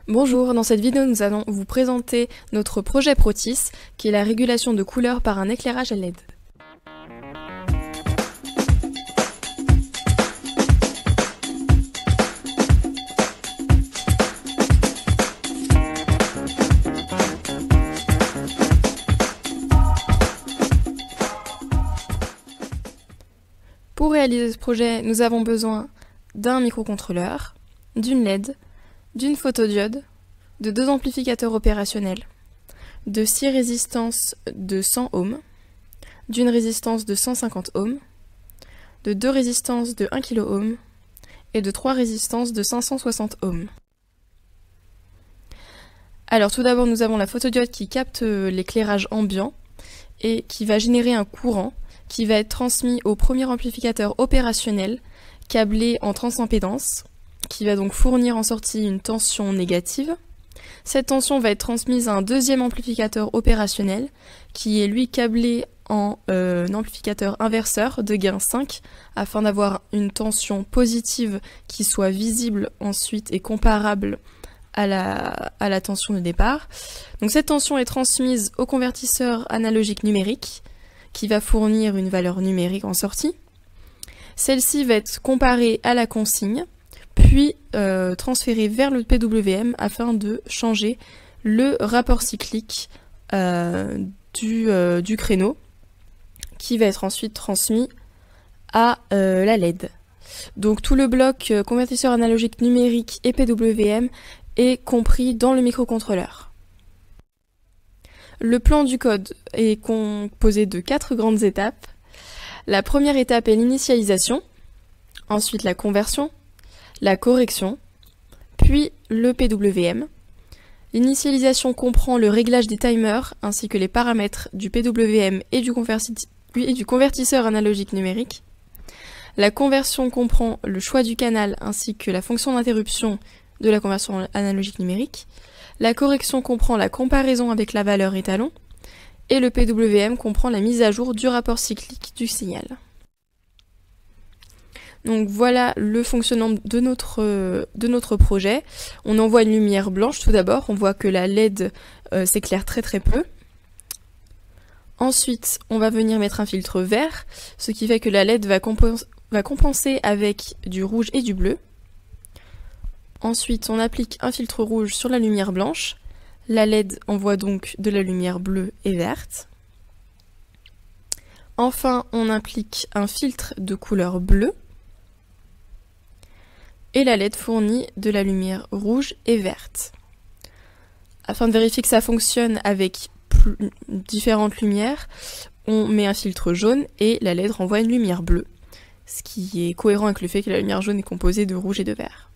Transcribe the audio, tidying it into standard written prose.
Bonjour, dans cette vidéo nous allons vous présenter notre projet Protis, qui est la régulation de couleurs par un éclairage à LED. Pour réaliser ce projet, nous avons besoin d'un microcontrôleur, d'une LED, d'une photodiode, de 2 amplificateurs opérationnels, de 6 résistances de 100 ohms, d'une résistance de 150 ohms, de 2 résistances de 1 kΩ et de 3 résistances de 560 ohms. Alors tout d'abord nous avons la photodiode qui capte l'éclairage ambiant et qui va générer un courant qui va être transmis au premier amplificateur opérationnel câblé en transimpédance, qui va donc fournir en sortie une tension négative. Cette tension va être transmise à un deuxième amplificateur opérationnel qui est lui câblé en amplificateur inverseur de gain 5 afin d'avoir une tension positive qui soit visible ensuite et comparable à la tension de départ. Donc cette tension est transmise au convertisseur analogique numérique qui va fournir une valeur numérique en sortie. Celle-ci va être comparée à la consigne, puis transférée vers le PWM afin de changer le rapport cyclique du créneau, qui va être ensuite transmis à la LED. Donc tout le bloc convertisseur analogique numérique et PWM est compris dans le microcontrôleur. Le plan du code est composé de 4 grandes étapes. La première étape est l'initialisation, ensuite la conversion, la correction, puis le PWM. L'initialisation comprend le réglage des timers ainsi que les paramètres du PWM et du convertisseur analogique numérique. La conversion comprend le choix du canal ainsi que la fonction d'interruption de la conversion analogique numérique. La correction comprend la comparaison avec la valeur étalon. Et le PWM comprend la mise à jour du rapport cyclique du signal. Donc voilà le fonctionnement de notre projet. On envoie une lumière blanche tout d'abord, on voit que la LED s'éclaire très peu. Ensuite, on va venir mettre un filtre vert, ce qui fait que la LED va compenser avec du rouge et du bleu. Ensuite, on applique un filtre rouge sur la lumière blanche. La LED envoie donc de la lumière bleue et verte. Enfin, on applique un filtre de couleur bleue. Et la LED fournit de la lumière rouge et verte. Afin de vérifier que ça fonctionne avec différentes lumières, on met un filtre jaune et la LED renvoie une lumière bleue, ce qui est cohérent avec le fait que la lumière jaune est composée de rouge et de vert.